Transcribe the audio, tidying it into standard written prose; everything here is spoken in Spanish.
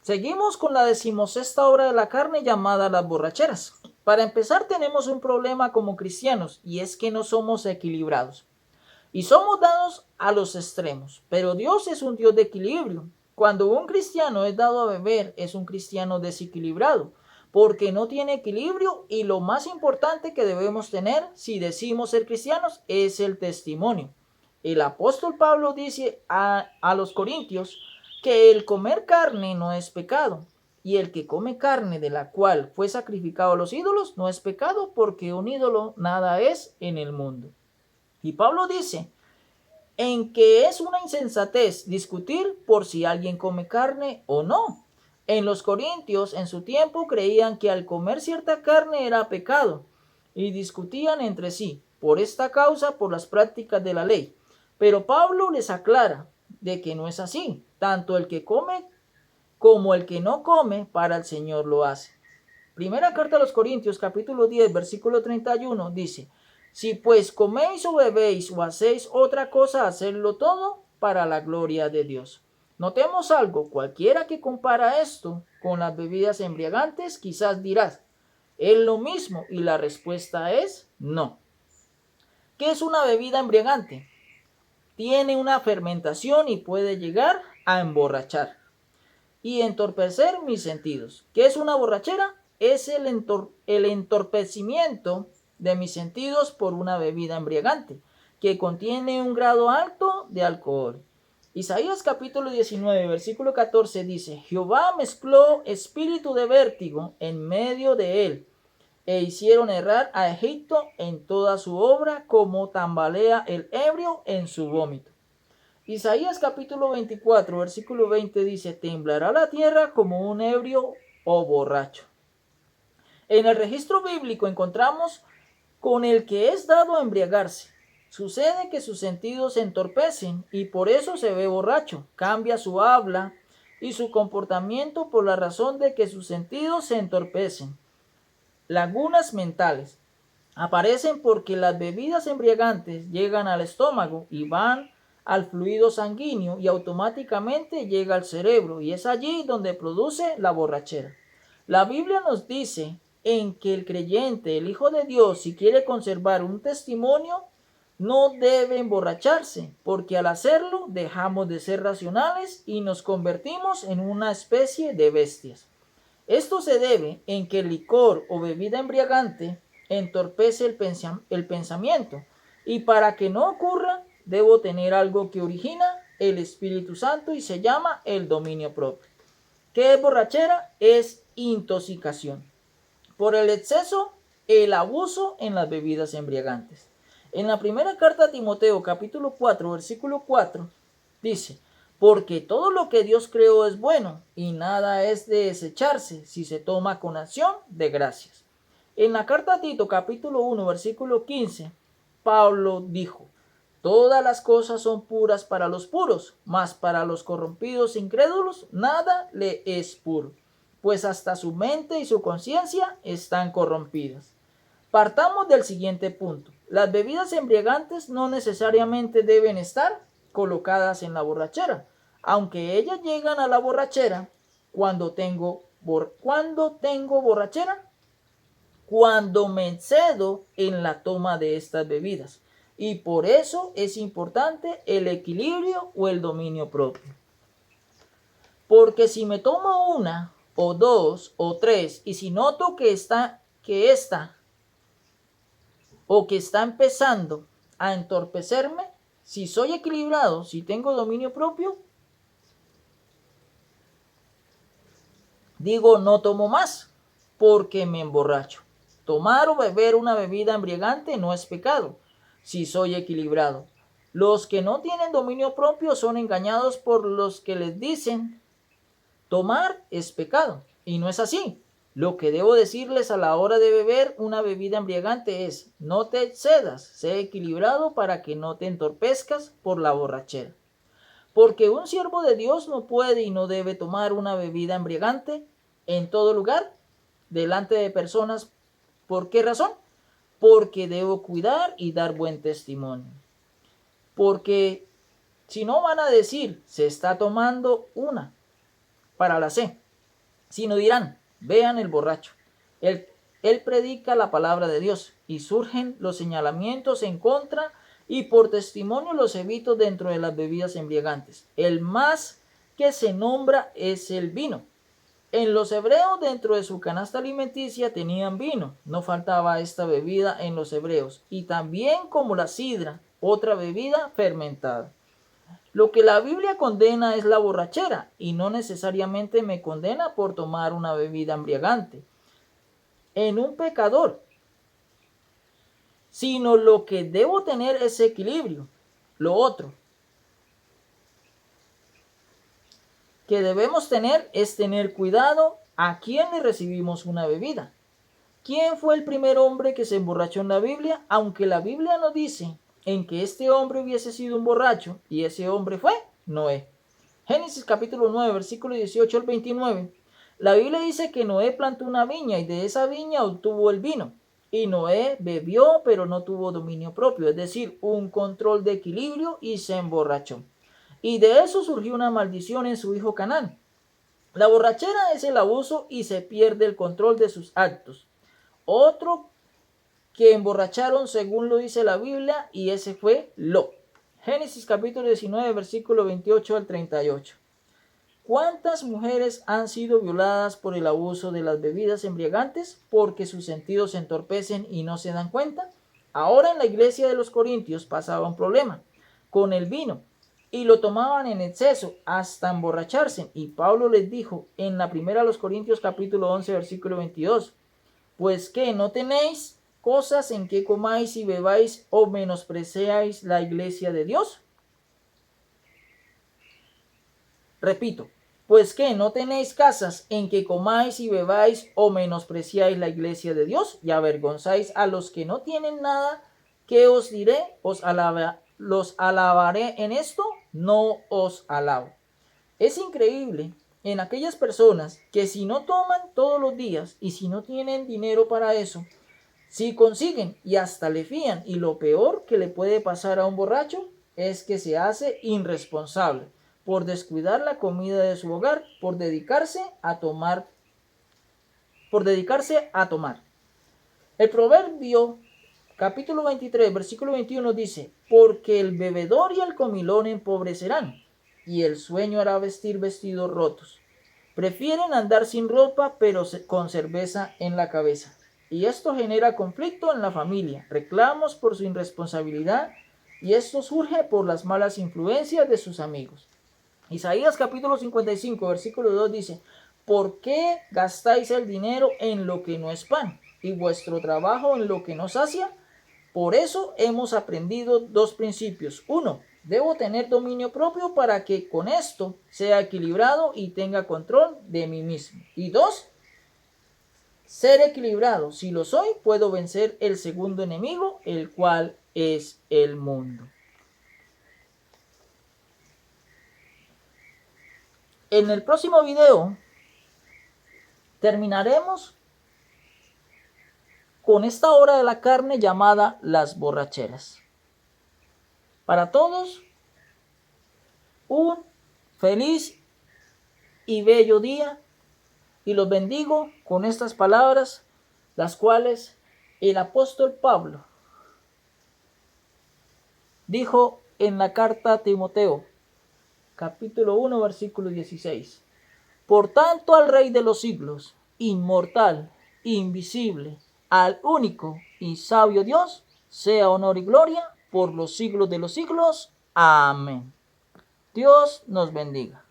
Seguimos con la 16ª obra de la carne llamada las borracheras. Para empezar, tenemos un problema como cristianos y es que no somos equilibrados. Y somos dados a los extremos, pero Dios es un Dios de equilibrio. Cuando un cristiano es dado a beber, es un cristiano desequilibrado, porque no tiene equilibrio y lo más importante que debemos tener si decimos ser cristianos es el testimonio. El apóstol Pablo dice a los corintios que el comer carne no es pecado, y el que come carne de la cual fue sacrificado a los ídolos no es pecado, porque un ídolo nada es en el mundo. Y Pablo dice en que es una insensatez discutir por si alguien come carne o no. En los corintios en su tiempo creían que al comer cierta carne era pecado y discutían entre sí por esta causa por las prácticas de la ley. Pero Pablo les aclara de que no es así. Tanto el que come como el que no come para el Señor lo hace. Primera carta a los Corintios, capítulo 10, versículo 31, dice: si pues coméis o bebéis o hacéis otra cosa, hacedlo todo para la gloria de Dios. Notemos algo, cualquiera que compara esto con las bebidas embriagantes, quizás dirás, ¿es lo mismo? Y la respuesta es no. ¿Qué es una bebida embriagante? Tiene una fermentación y puede llegar a emborrachar y entorpecer mis sentidos. ¿Qué es una borrachera? Es el entorpecimiento de mis sentidos por una bebida embriagante que contiene un grado alto de alcohol. Isaías capítulo 19, versículo 14 dice: Jehová mezcló espíritu de vértigo en medio de él, e hicieron errar a Egipto en toda su obra, como tambalea el ebrio en su vómito. Isaías capítulo 24, versículo 20 dice: temblará la tierra como un ebrio o borracho. En el registro bíblico encontramos con el que es dado a embriagarse. Sucede que sus sentidos se entorpecen y por eso se ve borracho. Cambia su habla y su comportamiento por la razón de que sus sentidos se entorpecen. Lagunas mentales aparecen porque las bebidas embriagantes llegan al estómago y van al fluido sanguíneo y automáticamente llega al cerebro, y es allí donde produce la borrachera. La Biblia nos dice en que el creyente, el Hijo de Dios, si quiere conservar un testimonio, no debe emborracharse, porque al hacerlo dejamos de ser racionales y nos convertimos en una especie de bestias. Esto se debe en que el licor o bebida embriagante entorpece el pensamiento, y para que no ocurra debo tener algo que origina el Espíritu Santo y se llama el dominio propio. ¿Qué es borrachera? Es intoxicación por el exceso, el abuso en las bebidas embriagantes. En la primera carta a Timoteo capítulo 4 versículo 4 dice: porque todo lo que Dios creó es bueno y nada es de desecharse si se toma con acción de gracias. En la carta a Tito capítulo 1 versículo 15, Pablo dijo: todas las cosas son puras para los puros, mas para los corrompidos e incrédulos nada le es puro, pues hasta su mente y su conciencia están corrompidas. Partamos del siguiente punto. Las bebidas embriagantes no necesariamente deben estar colocadas en la borrachera, aunque ellas llegan a la borrachera cuando tengo borrachera, cuando me excedo en la toma de estas bebidas. Y por eso es importante el equilibrio o el dominio propio. Porque si me tomo una o dos o tres y si noto que está empezando a entorpecerme, si soy equilibrado, si tengo dominio propio, digo no tomo más porque me emborracho. Tomar o beber una bebida embriagante no es pecado si soy equilibrado. Los que no tienen dominio propio son engañados por los que les dicen tomar es pecado, y no es así. Lo que debo decirles a la hora de beber una bebida embriagante es: no te excedas, sé equilibrado para que no te entorpezcas por la borrachera. Porque un siervo de Dios no puede y no debe tomar una bebida embriagante en todo lugar, delante de personas. ¿Por qué razón? Porque debo cuidar y dar buen testimonio. Porque si no van a decir, se está tomando una para la C. sino dirán, vean el borracho. Él predica la palabra de Dios y surgen los señalamientos en contra y por testimonio los evito dentro de las bebidas embriagantes. El más que se nombra es el vino. En los hebreos dentro de su canasta alimenticia tenían vino, no faltaba esta bebida en los hebreos, y también como la sidra, otra bebida fermentada. Lo que la Biblia condena es la borrachera, y no necesariamente me condena por tomar una bebida embriagante en un pecador, sino lo que debo tener es equilibrio. Lo otro que debemos tener es tener cuidado a quién le recibimos una bebida. ¿Quién fue el primer hombre que se emborrachó en la Biblia? Aunque la Biblia no dice en que este hombre hubiese sido un borracho, y ese hombre fue Noé. Génesis capítulo 9, versículo 18 al 29. La Biblia dice que Noé plantó una viña y de esa viña obtuvo el vino. Y Noé bebió, pero no tuvo dominio propio, es decir, un control de equilibrio, y se emborrachó. Y de eso surgió una maldición en su hijo Canaán. La borrachera es el abuso y se pierde el control de sus actos. Otro que emborracharon según lo dice la Biblia, y ese fue Lot. Génesis capítulo 19, versículo 28 al 38. ¿Cuántas mujeres han sido violadas por el abuso de las bebidas embriagantes porque sus sentidos se entorpecen y no se dan cuenta? Ahora en la iglesia de los Corintios pasaba un problema con el vino y lo tomaban en exceso hasta emborracharse. Y Pablo les dijo en la primera a los Corintios capítulo 11 versículo 22, pues que no tenéis cosas en que comáis y bebáis o menospreciáis la iglesia de Dios. Repito, pues que no tenéis casas en que comáis y bebáis o menospreciáis la iglesia de Dios y avergonzáis a los que no tienen nada. ¿Qué os diré? ¿Los alabaré en esto? No os alabo. Es increíble en aquellas personas que si no toman todos los días y si no tienen dinero para eso, si consiguen y hasta le fían, y lo peor que le puede pasar a un borracho es que se hace irresponsable por descuidar la comida de su hogar, por dedicarse a tomar. El proverbio capítulo 23, versículo 21 dice, porque el bebedor y el comilón empobrecerán, y el sueño hará vestir vestidos rotos. Prefieren andar sin ropa, pero con cerveza en la cabeza. Y esto genera conflicto en la familia, reclamos por su irresponsabilidad, y esto surge por las malas influencias de sus amigos. Isaías capítulo 55, versículo 2 dice, ¿por qué gastáis el dinero en lo que no es pan, y vuestro trabajo en lo que no sacia? Por eso hemos aprendido dos principios. Uno, debo tener dominio propio para que con esto sea equilibrado y tenga control de mí mismo. Y dos, ser equilibrado. Si lo soy, puedo vencer el segundo enemigo, el cual es el mundo. En el próximo video terminaremos con esta obra de la carne llamada las borracheras. Para todos, un feliz y bello día, y los bendigo con estas palabras, las cuales el apóstol Pablo dijo en la carta a Timoteo, capítulo 1, versículo 16. Por tanto, al Rey de los siglos, inmortal, invisible, al único y sabio Dios, sea honor y gloria por los siglos de los siglos. Amén. Dios nos bendiga.